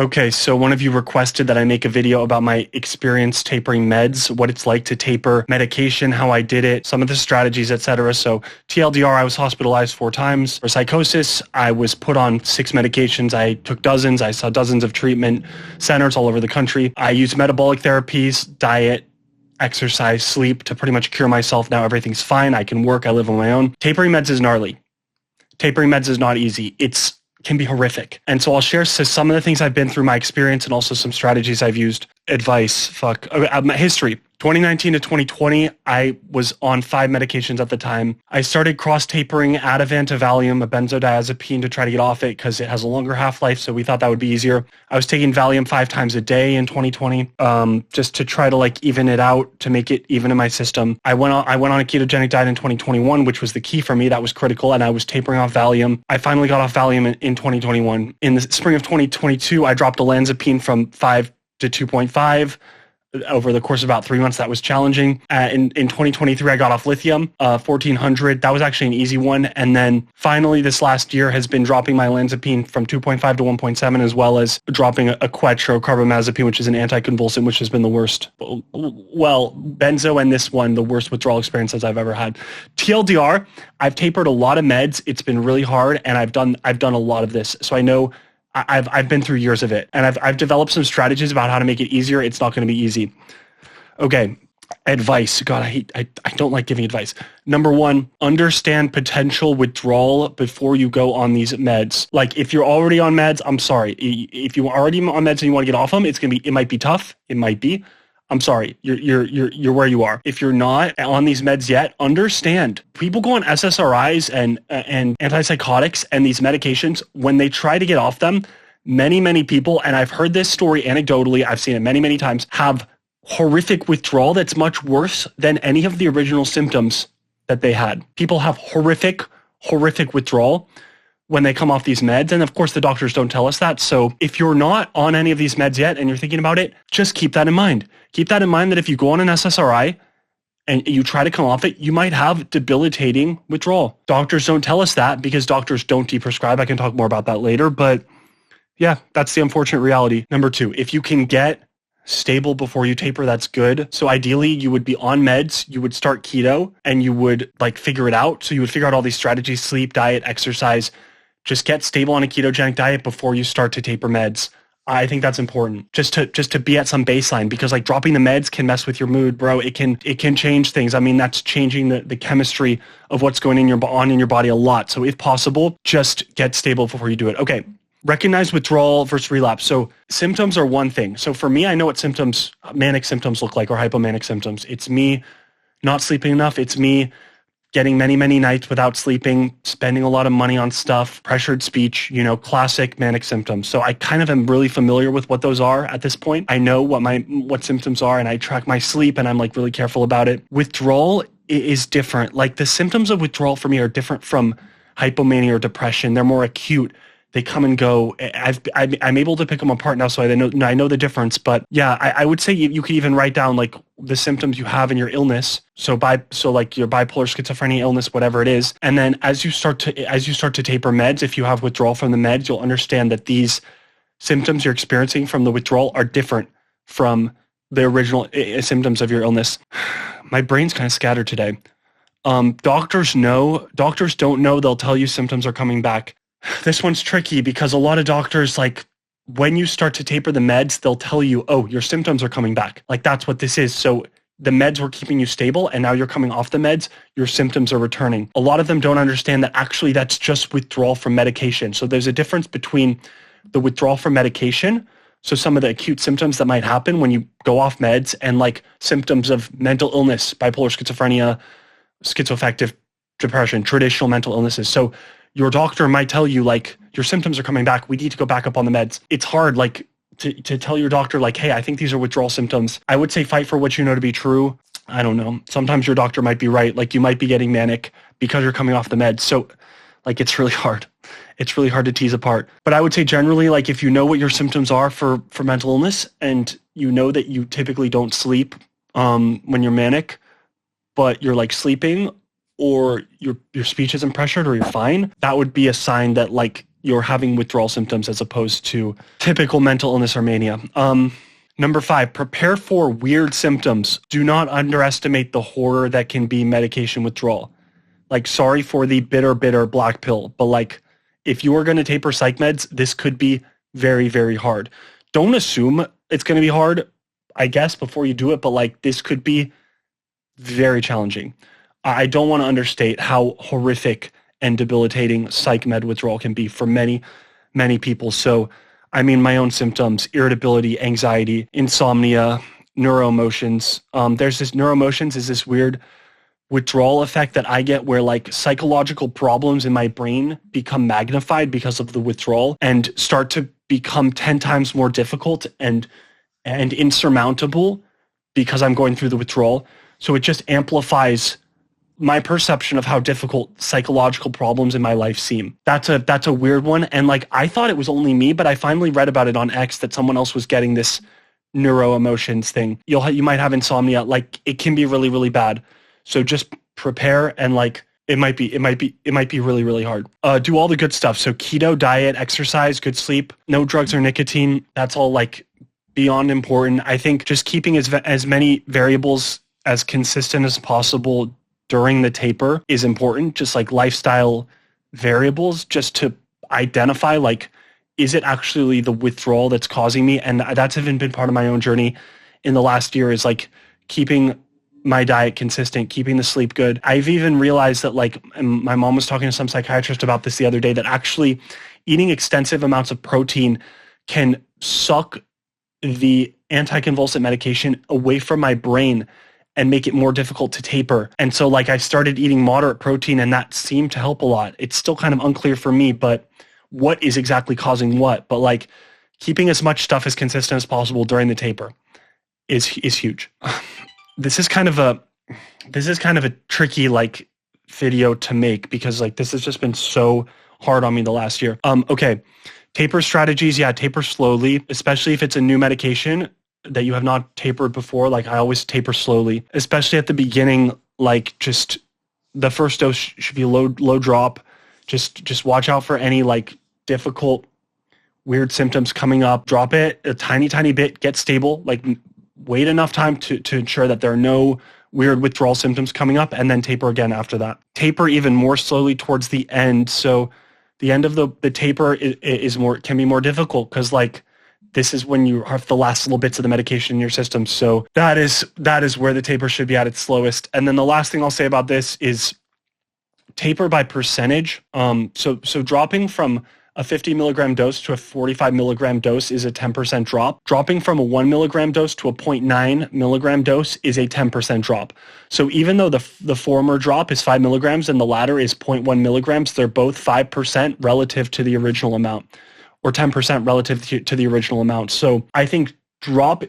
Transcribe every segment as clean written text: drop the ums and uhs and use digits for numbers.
Okay, so one of you requested that I make a video about my experience tapering meds, what it's like to taper medication, how I did it, some of the strategies, etc. So TLDR, I was hospitalized 4 times for psychosis. I was put on 6 medications. I took dozens. I saw dozens of treatment centers all over the country. I used metabolic therapies, diet, exercise, sleep to pretty much cure myself. Now everything's fine. I can work. I live on my own. Tapering meds is gnarly. Tapering meds is not easy. It can be horrific. And so I'll share some of the things I've been through, my experience, and also some strategies I've used. Advice, my history. 2019 to 2020, I was on 5 medications at the time. I started cross-tapering Ativan to Valium, a benzodiazepine, to try to get off it because it has a longer half-life, so we thought that would be easier. I was taking Valium 5 times a day in 2020, just to try to even it out, to make it even in my system. I went on a ketogenic diet in 2021, which was the key for me. That was critical, and I was tapering off Valium. I finally got off Valium in 2021. In the spring of 2022, I dropped olanzapine from 5 to 2.5. Over the course of about 3 months, that was challenging. In 2023, I got off lithium, 1400. That was actually an easy one. And then finally, this last year has been dropping my olanzapine from 2.5 to 1.7, as well as dropping a quetch or carbamazepine, which is an anticonvulsant, which has been the worst. Well, benzo and this one, the worst withdrawal experiences I've ever had. TLDR, I've tapered a lot of meds. It's been really hard, and I've done a lot of this. So I know I've been through years of it, and I've developed some strategies about how to make it easier. It's not going to be easy. Okay, advice. God, I don't like giving advice. Number 1, understand potential withdrawal before you go on these meds. Like if you're already on meds, I'm sorry. If you're already on meds and you want to get off them, it might be tough. It might be. I'm sorry, you're where you are. If you're not on these meds yet, understand. People go on SSRIs and antipsychotics and these medications. When they try to get off them, many people, and I've heard this story anecdotally, I've seen it many times, have horrific withdrawal that's much worse than any of the original symptoms that they had. People have horrific withdrawal when they come off these meds. And of course, the doctors don't tell us that. So if you're not on any of these meds yet and you're thinking about it, just keep that in mind. Keep that in mind that if you go on an SSRI and you try to come off it, you might have debilitating withdrawal. Doctors don't tell us that because doctors don't deprescribe. I can talk more about that later, but yeah, that's the unfortunate reality. Number 2, if you can get stable before you taper, that's good. So ideally you would be on meds, you would start keto, and you would figure it out. So you would figure out all these strategies: sleep, diet, exercise. Just get stable on a ketogenic diet before you start to taper meds. I think that's important, just to be at some baseline, because dropping the meds can mess with your mood, bro. It can change things. I mean, that's changing the chemistry of what's going on in your body a lot. So if possible, just get stable before you do it. Okay. Recognize withdrawal versus relapse. So symptoms are one thing. So for me, I know what manic symptoms look like, or hypomanic symptoms. It's me not sleeping enough. It's me getting many nights without sleeping, spending a lot of money on stuff, pressured speech, classic manic symptoms. So I kind of am really familiar with what those are at this point. I know what symptoms are, and I track my sleep, and I'm really careful about it. Withdrawal is different. The symptoms of withdrawal for me are different from hypomania or depression. They're more acute. They come and go. I'm able to pick them apart now, so I know the difference. But yeah, I would say you could even write down the symptoms you have in your illness. So your bipolar, schizophrenia illness, whatever it is. And then as you start to taper meds, if you have withdrawal from the meds, you'll understand that these symptoms you're experiencing from the withdrawal are different from the original symptoms of your illness. My brain's kind of scattered today. Doctors don't know. They'll tell you symptoms are coming back. This one's tricky because a lot of doctors, when you start to taper the meds, they'll tell you, oh, your symptoms are coming back. That's what this is. So the meds were keeping you stable, and now you're coming off the meds, your symptoms are returning. A lot of them don't understand that actually that's just withdrawal from medication. So there's a difference between the withdrawal from medication, so some of the acute symptoms that might happen when you go off meds, and symptoms of mental illness, bipolar, schizophrenia, schizoaffective depression, traditional mental illnesses. So your doctor might tell you, your symptoms are coming back. We need to go back up on the meds. It's hard, to tell your doctor, hey, I think these are withdrawal symptoms. I would say fight for what you know to be true. I don't know. Sometimes your doctor might be right. You might be getting manic because you're coming off the meds. So, it's really hard. It's really hard to tease apart. But I would say generally, if you know what your symptoms are for mental illness, and you know that you typically don't sleep when you're manic, but you're sleeping, or your speech isn't pressured, or you're fine, that would be a sign that you're having withdrawal symptoms as opposed to typical mental illness or mania. Number 5, prepare for weird symptoms. Do not underestimate the horror that can be medication withdrawal. Like, sorry for the bitter black pill, but like, if you are going to taper psych meds, this could be very, very hard. Don't assume it's going to be hard, I guess, before you do it, but like, this could be very challenging. I don't want to understate how horrific and debilitating psych med withdrawal can be for many, many people. So, I mean, my own symptoms: irritability, anxiety, insomnia, neuroemotions. Neuroemotions is this weird withdrawal effect that I get where like psychological problems in my brain become magnified because of the withdrawal and start to become 10 times more difficult and insurmountable because I'm going through the withdrawal. So it just amplifies my perception of how difficult psychological problems in my life seem. That's a weird one. And like, I thought it was only me, but I finally read about it on X that someone else was getting this neuroemotions thing. You might have insomnia. Like, it can be really, really bad. So just prepare, and like, it might be really, really hard. Do all the good stuff. So keto diet, exercise, good sleep, no drugs or nicotine. That's all like beyond important. I think just keeping as many variables as consistent as possible during the taper is important, just like lifestyle variables, just to identify, like, is it actually the withdrawal that's causing me? And that's even been part of my own journey in the last year, is like keeping my diet consistent, keeping the sleep good. I've even realized that, like, my mom was talking to some psychiatrist about this the other day, that actually eating extensive amounts of protein can suck the anticonvulsant medication away from my brain and make it more difficult to taper. And so like, I started eating moderate protein, and that seemed to help a lot. It's still kind of unclear for me, but what is exactly causing what? But like, keeping as much stuff as consistent as possible during the taper is huge. This is kind of a tricky like video to make, because like, this has just been so hard on me the last year. Okay. Taper strategies. Yeah. Taper slowly, especially if it's a new medication that you have not tapered before. Like, I always taper slowly, especially at the beginning. Like, just the first dose should be low drop. Just watch out for any like difficult, weird symptoms coming up. Drop it a tiny bit, get stable, like wait enough time to ensure that there are no weird withdrawal symptoms coming up, and then taper again after that. Taper even more slowly towards the end. So the end of the taper can be more difficult, because like, this is when you have the last little bits of the medication in your system. So that is where the taper should be at its slowest. And then the last thing I'll say about this is taper by percentage. So dropping from a 50 milligram dose to a 45 milligram dose is a 10% drop. Dropping from a 1 milligram dose to a 0.9 milligram dose is a 10% drop. So even though the former drop is 5 milligrams and the latter is 0.1 milligrams, they're both 5% relative to the original amount, or 10% relative to the original amount. So I think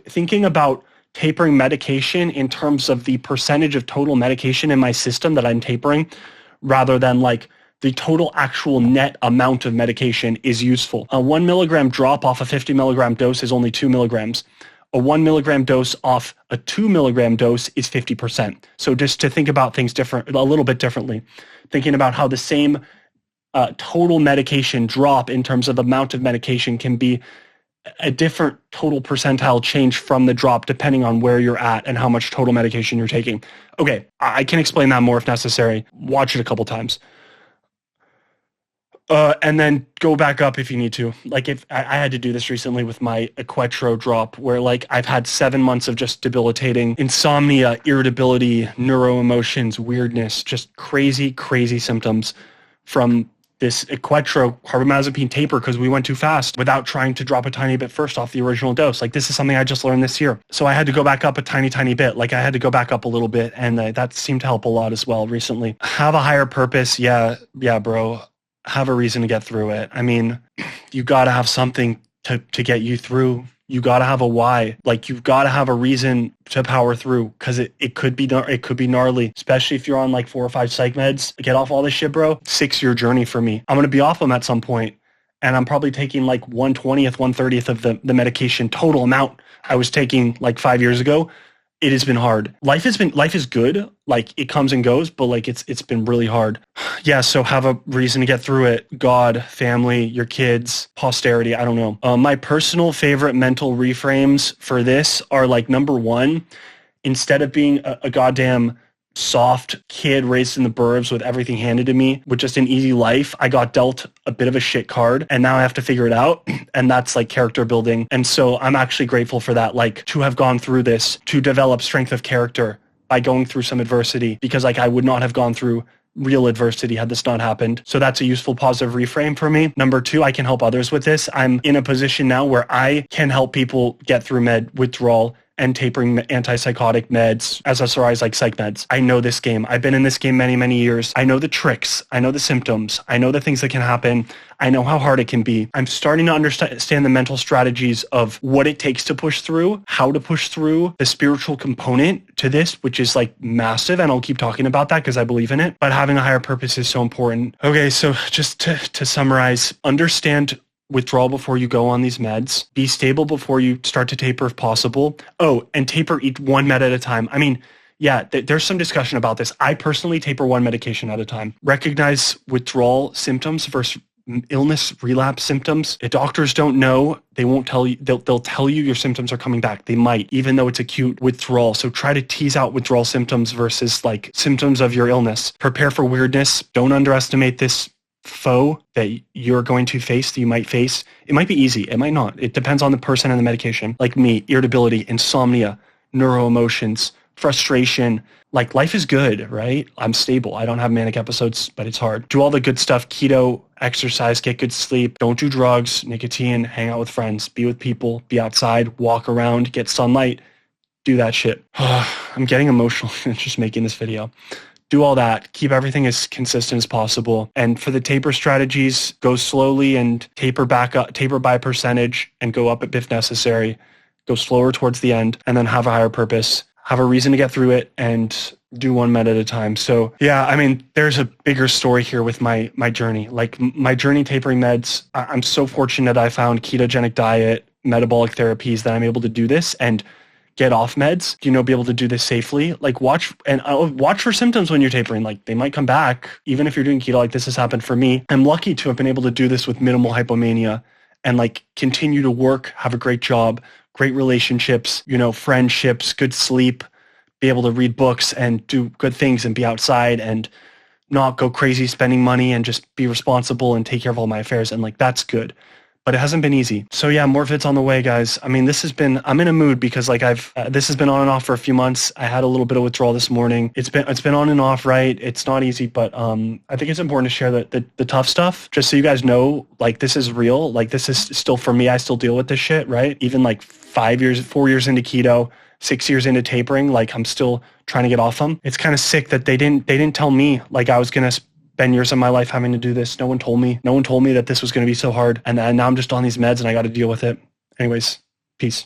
thinking about tapering medication in terms of the percentage of total medication in my system that I'm tapering, rather than like the total actual net amount of medication, is useful. A 1 milligram drop off a 50 milligram dose is only 2 milligrams. A 1 milligram dose off a 2 milligram dose is 50%. So just to think about things a little bit differently, thinking about how the same total medication drop in terms of amount of medication can be a different total percentile change from the drop, depending on where you're at and how much total medication you're taking. Okay, I can explain that more if necessary. Watch it a couple times. And then go back up if you need to. Like, if I had to do this recently with my Equetro drop, where like, I've had 7 months of just debilitating insomnia, irritability, neuroemotions, weirdness, just crazy symptoms from this Equetro carbamazepine taper, because we went too fast without trying to drop a tiny bit first off the original dose. Like, this is something I just learned this year. So I had to go back up a tiny bit. Like, I had to go back up a little bit, and that seemed to help a lot as well recently. Have a higher purpose. Yeah, bro. Have a reason to get through it. I mean, you got to have something to get you through. You got to have a why. Like, you've got to have a reason to power through, because it could be gnarly, especially if you're on like 4 or 5 psych meds. Get off all this shit, bro. 6-year journey for me. I'm going to be off them at some point, and I'm probably taking like 1/20th, 1/30th of the medication total amount I was taking like 5 years ago. it has been hard. Life is good. Like it comes and goes, but like it's been really hard. Yeah. So have a reason to get through it. God, family, your kids, posterity. I don't know. My personal favorite mental reframes for this are like, number one, instead of being a goddamn soft kid raised in the burbs with everything handed to me with just an easy life, I got dealt a bit of a shit card and now I have to figure it out. And that's like character building. And so I'm actually grateful for that, like to have gone through this, to develop strength of character by going through some adversity, because like I would not have gone through real adversity had this not happened. So that's a useful positive reframe for me. Number two, I can help others with this. I'm in a position now where I can help people get through med withdrawal and tapering antipsychotic meds, SSRIs, like psych meds. I know this game. I've been in this game many, many years. I know the tricks. I know the symptoms. I know the things that can happen. I know how hard it can be. I'm starting to understand the mental strategies of what it takes to push through, how to push through, the spiritual component to this, which is like massive. And I'll keep talking about that because I believe in it. But having a higher purpose is so important. Okay, so just to summarize, understand withdrawal before you go on these meds. Be stable before you start to taper if possible. Oh, and taper each one med at a time. I mean, yeah, there's some discussion about this. I personally taper one medication at a time. Recognize withdrawal symptoms versus illness relapse symptoms. If doctors don't know, they won't tell you. They'll tell you your symptoms are coming back. They might, even though it's acute withdrawal. So try to tease out withdrawal symptoms versus like symptoms of your illness. Prepare for weirdness. Don't underestimate this foe that you're going to face, that you might face. It might be easy. It might not. It depends on the person and the medication. Like me, irritability, insomnia, neuroemotions, frustration. Like life is good, right? I'm stable. I don't have manic episodes, but it's hard. Do all the good stuff. Keto, exercise, get good sleep. Don't do drugs, nicotine, hang out with friends, be with people, be outside, walk around, get sunlight. Do that shit. I'm getting emotional just making this video. Do all that. Keep everything as consistent as possible. And for the taper strategies, go slowly and taper back up, taper by percentage and go up if necessary. Go slower towards the end and then have a higher purpose. Have a reason to get through it and do one med at a time. So yeah, I mean, there's a bigger story here with my journey. Like my journey tapering meds, I'm so fortunate I found ketogenic diet, metabolic therapies that I'm able to do this and get off meds, be able to do this safely. Like watch for symptoms when you're tapering. Like they might come back, even if you're doing keto, like this has happened for me. I'm lucky to have been able to do this with minimal hypomania and like continue to work, have a great job, great relationships, friendships, good sleep, be able to read books and do good things and be outside and not go crazy spending money and just be responsible and take care of all my affairs. And like, that's good. But it hasn't been easy. So yeah, more vids on the way, guys. I mean, I'm in a mood because like this has been on and off for a few months. I had a little bit of withdrawal this morning. It's been on and off, right? It's not easy, but I think it's important to share the tough stuff, just so you guys know, like this is real. Like this is still for me. I still deal with this shit, right? Even like 4 years into keto, 6 years into tapering, like I'm still trying to get off them. It's kind of sick that they didn't tell me like I was going to spend years of my life having to do this. No one told me that this was going to be so hard. And now I'm just on these meds and I got to deal with it. Anyways, peace.